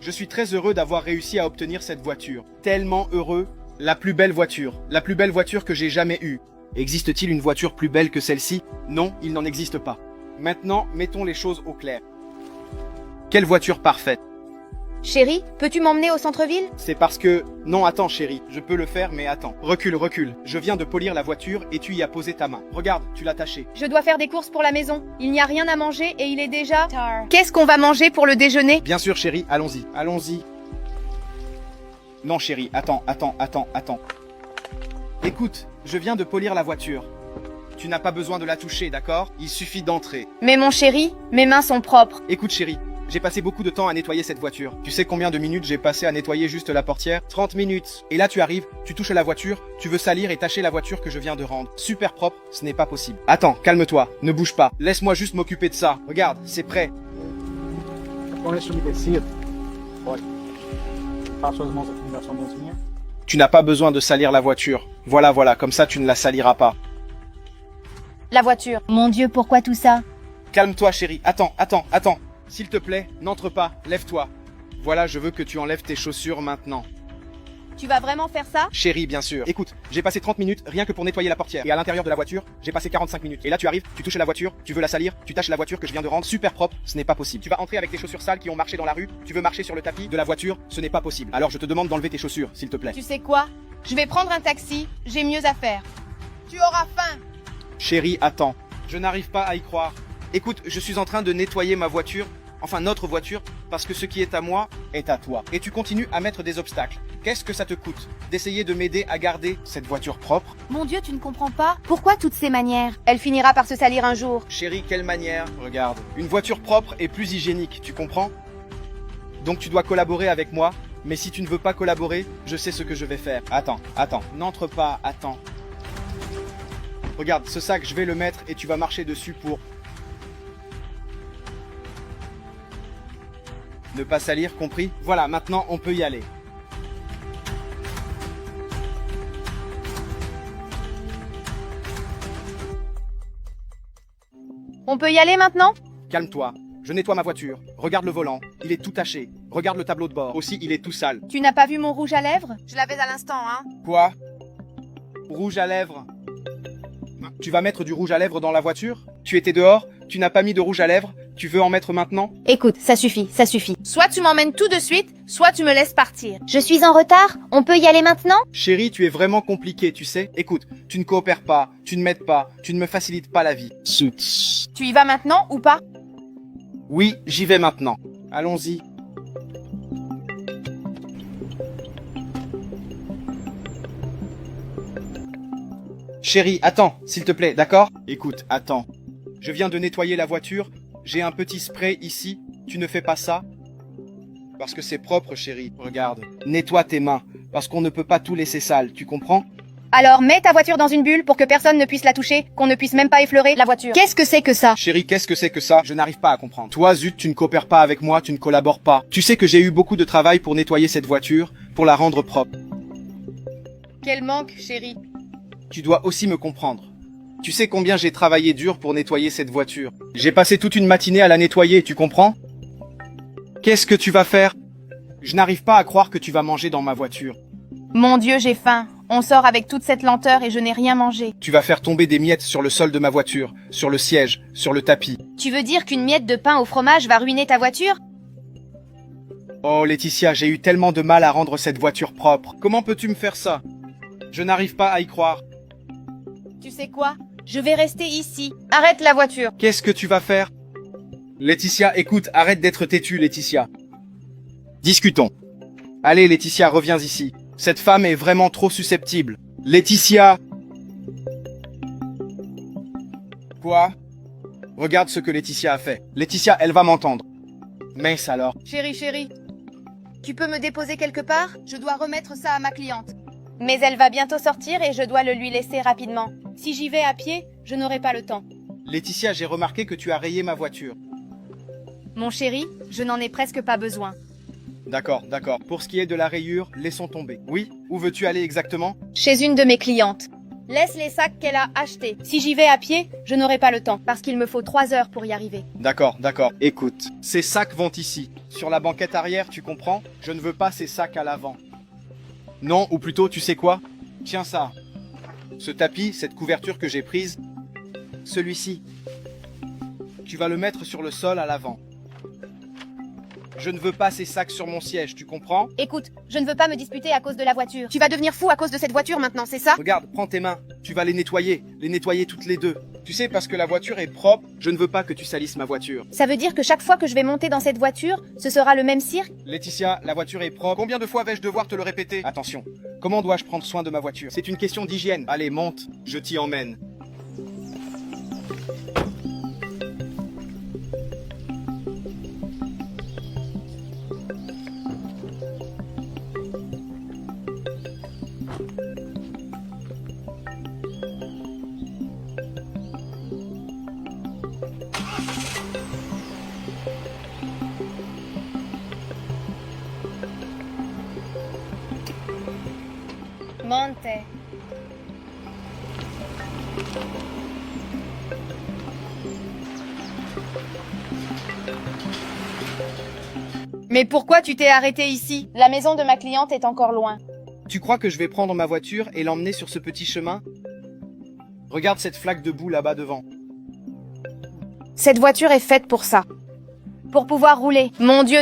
Je suis très heureux d'avoir réussi à obtenir cette voiture. Tellement heureux. La plus belle voiture. La plus belle voiture que j'ai jamais eue. Existe-t-il une voiture plus belle que celle-ci? Non, il n'en existe pas. Maintenant, mettons les choses au clair. Quelle voiture parfaite. Chérie, peux-tu m'emmener au centre-ville? C'est parce que... Non, attends chérie, je peux le faire, mais attends. Recule, recule. Je viens de polir la voiture et tu y as posé ta main. Regarde, tu l'as tachée. Je dois faire des courses pour la maison. Il n'y a rien à manger et il est déjà tard. Qu'est-ce qu'on va manger pour le déjeuner? Bien sûr chérie, allons-y, allons-y. Non chérie, attends. Écoute, je viens de polir la voiture. Tu n'as pas besoin de la toucher, d'accord? Il suffit d'entrer. Mais mon chéri, mes mains sont propres. Écoute chérie, j'ai passé beaucoup de temps à nettoyer cette voiture. Tu sais combien de minutes j'ai passé à nettoyer juste la portière? 30 minutes. Et là tu arrives, tu touches à la voiture, tu veux salir et tacher la voiture que je viens de rendre. Super propre, ce n'est pas possible. Attends, calme-toi, ne bouge pas. Laisse-moi juste m'occuper de ça. Regarde, c'est prêt. Tu n'as pas besoin de salir la voiture. Voilà, comme ça tu ne la saliras pas. La voiture. Mon Dieu, pourquoi tout ça? Calme-toi chérie, attends. S'il te plaît, n'entre pas, lève-toi. Voilà, je veux que tu enlèves tes chaussures maintenant. Tu vas vraiment faire ça? Chérie, bien sûr. Écoute, j'ai passé 30 minutes rien que pour nettoyer la portière. Et à l'intérieur de la voiture, j'ai passé 45 minutes. Et là tu arrives, tu touches à la voiture, tu veux la salir, tu tâches la voiture que je viens de rendre super propre, ce n'est pas possible. Tu vas entrer avec tes chaussures sales qui ont marché dans la rue, tu veux marcher sur le tapis de la voiture, ce n'est pas possible. Alors je te demande d'enlever tes chaussures, s'il te plaît. Tu sais quoi? Je vais prendre un taxi, j'ai mieux à faire. Tu auras faim. Chérie, attends. Je n'arrive pas à y croire. Écoute, je suis en train de nettoyer ma voiture, enfin notre voiture, parce que ce qui est à moi est à toi. Et tu continues à mettre des obstacles. Qu'est-ce que ça te coûte d'essayer de m'aider à garder cette voiture propre? Mon Dieu, tu ne comprends pas? Pourquoi toutes ces manières? Elle finira par se salir un jour. Chérie, quelle manière? Regarde, une voiture propre est plus hygiénique, tu comprends? Donc tu dois collaborer avec moi, mais si tu ne veux pas collaborer, je sais ce que je vais faire. Attends, n'entre pas, attends. Regarde, ce sac, je vais le mettre et tu vas marcher dessus pour... Ne pas salir, compris? Voilà, maintenant on peut y aller. On peut y aller maintenant? Calme-toi, je nettoie ma voiture. Regarde le volant, il est tout taché. Regarde le tableau de bord, aussi il est tout sale. Tu n'as pas vu mon rouge à lèvres? Je l'avais à l'instant, hein. Quoi? Rouge à lèvres? Tu vas mettre du rouge à lèvres dans la voiture? Tu étais dehors? Tu n'as pas mis de rouge à lèvres? Tu veux en mettre maintenant? Écoute, ça suffit. Soit tu m'emmènes tout de suite, soit tu me laisses partir. Je suis en retard, on peut y aller maintenant? Chérie, tu es vraiment compliqué, tu sais. Écoute, tu ne coopères pas, tu ne m'aides pas, tu ne me facilites pas la vie. Tu y vas maintenant ou pas? Oui, j'y vais maintenant. Allons-y. Chérie, attends, s'il te plaît, d'accord? Écoute, attends. Je viens de nettoyer la voiture, j'ai un petit spray ici, tu ne fais pas ça? Parce que c'est propre, chérie, regarde. Nettoie tes mains, parce qu'on ne peut pas tout laisser sale, tu comprends? Alors mets ta voiture dans une bulle pour que personne ne puisse la toucher, qu'on ne puisse même pas effleurer la voiture. Qu'est-ce que c'est que ça? Chérie, qu'est-ce que c'est que ça? Je n'arrive pas à comprendre. Toi, zut, tu ne coopères pas avec moi, tu ne collabores pas. Tu sais que j'ai eu beaucoup de travail pour nettoyer cette voiture, pour la rendre propre. Quel manque, chérie. Tu dois aussi me comprendre. Tu sais combien j'ai travaillé dur pour nettoyer cette voiture. J'ai passé toute une matinée à la nettoyer, tu comprends? Qu'est-ce que tu vas faire? Je n'arrive pas à croire que tu vas manger dans ma voiture. Mon Dieu, j'ai faim. On sort avec toute cette lenteur et je n'ai rien mangé. Tu vas faire tomber des miettes sur le sol de ma voiture, sur le siège, sur le tapis. Tu veux dire qu'une miette de pain au fromage va ruiner ta voiture? Oh Laetitia, j'ai eu tellement de mal à rendre cette voiture propre. Comment peux-tu me faire ça? Je n'arrive pas à y croire. Tu sais quoi? Je vais rester ici. Arrête la voiture. Qu'est-ce que tu vas faire? Laetitia, écoute, arrête d'être têtue, Laetitia. Discutons. Allez, Laetitia, reviens ici. Cette femme est vraiment trop susceptible. Laetitia! Quoi? Regarde ce que Laetitia a fait. Laetitia, elle va m'entendre. Mince alors. Chérie. Tu peux me déposer quelque part? Je dois remettre ça à ma cliente. Mais elle va bientôt sortir et je dois le lui laisser rapidement. Si j'y vais à pied, je n'aurai pas le temps. Laetitia, j'ai remarqué que tu as rayé ma voiture. Mon chéri, je n'en ai presque pas besoin. D'accord. Pour ce qui est de la rayure, laissons tomber. Oui? Où veux-tu aller exactement? Chez une de mes clientes. Laisse les sacs qu'elle a achetés. Si j'y vais à pied, je n'aurai pas le temps, parce qu'il me faut 3 heures pour y arriver. D'accord, d'accord. Écoute, ces sacs vont ici. Sur la banquette arrière, tu comprends? Je ne veux pas ces sacs à l'avant. Non, ou plutôt, tu sais quoi? Tiens ça. Ce tapis, cette couverture que j'ai prise, celui-ci. Tu vas le mettre sur le sol à l'avant. Je ne veux pas ces sacs sur mon siège, tu comprends? Écoute, je ne veux pas me disputer à cause de la voiture. Tu vas devenir fou à cause de cette voiture maintenant, c'est ça? Regarde, prends tes mains. Tu vas les nettoyer toutes les deux. Tu sais, parce que la voiture est propre, je ne veux pas que tu salisses ma voiture. Ça veut dire que chaque fois que je vais monter dans cette voiture, ce sera le même cirque? Laetitia, la voiture est propre. Combien de fois vais-je devoir te le répéter? Attention, comment dois-je prendre soin de ma voiture? C'est une question d'hygiène. Allez, monte, je t'y emmène. Monte. Mais pourquoi tu t'es arrêté ici? La maison de ma cliente est encore loin. Tu crois que je vais prendre ma voiture et l'emmener sur ce petit chemin? Regarde cette flaque de boue là-bas devant. Cette voiture est faite pour ça. Pour pouvoir rouler. Mon Dieu,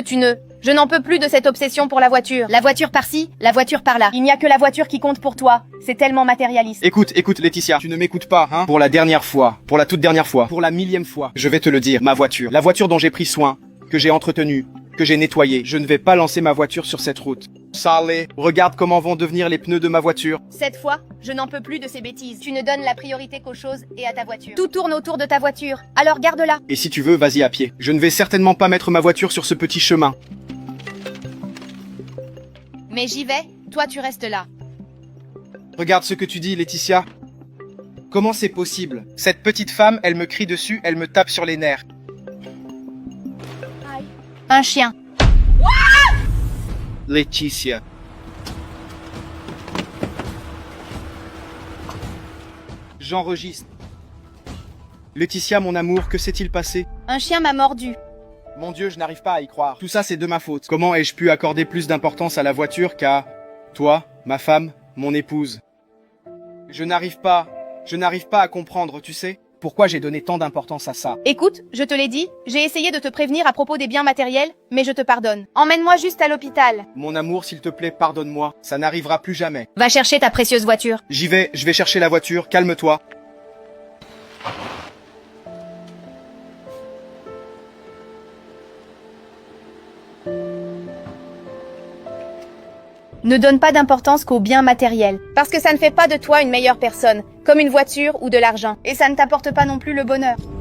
Je n'en peux plus de cette obsession pour la voiture. La voiture par-ci, la voiture par-là. Il n'y a que la voiture qui compte pour toi. C'est tellement matérialiste. Écoute, Laetitia, tu ne m'écoutes pas, hein? Pour la dernière fois, pour la toute dernière fois, pour la 1000e fois, je vais te le dire, ma voiture. La voiture dont j'ai pris soin, que j'ai entretenue, que j'ai nettoyée. Je ne vais pas lancer ma voiture sur cette route. Salé, regarde comment vont devenir les pneus de ma voiture. Cette fois, je n'en peux plus de ces bêtises. Tu ne donnes la priorité qu'aux choses et à ta voiture. Tout tourne autour de ta voiture. Alors garde-la. Et si tu veux, vas-y à pied. Je ne vais certainement pas mettre ma voiture sur ce petit chemin. Mais j'y vais, toi tu restes là. Regarde ce que tu dis, Laetitia. Comment c'est possible? Cette petite femme, elle me crie dessus, elle me tape sur les nerfs. Un chien. Laetitia. J'enregistre. Laetitia, mon amour, que s'est-il passé? Un chien m'a mordu. Mon Dieu, je n'arrive pas à y croire. Tout ça, c'est de ma faute. Comment ai-je pu accorder plus d'importance à la voiture qu'à toi, ma femme, mon épouse? Je n'arrive pas à comprendre, tu sais? Pourquoi j'ai donné tant d'importance à ça? Écoute, je te l'ai dit, j'ai essayé de te prévenir à propos des biens matériels, mais je te pardonne. Emmène-moi juste à l'hôpital. Mon amour, s'il te plaît, pardonne-moi. Ça n'arrivera plus jamais. Va chercher ta précieuse voiture. J'y vais, je vais chercher la voiture, calme-toi. Ne donne pas d'importance qu'aux biens matériels, parce que ça ne fait pas de toi une meilleure personne, comme une voiture ou de l'argent, et ça ne t'apporte pas non plus le bonheur.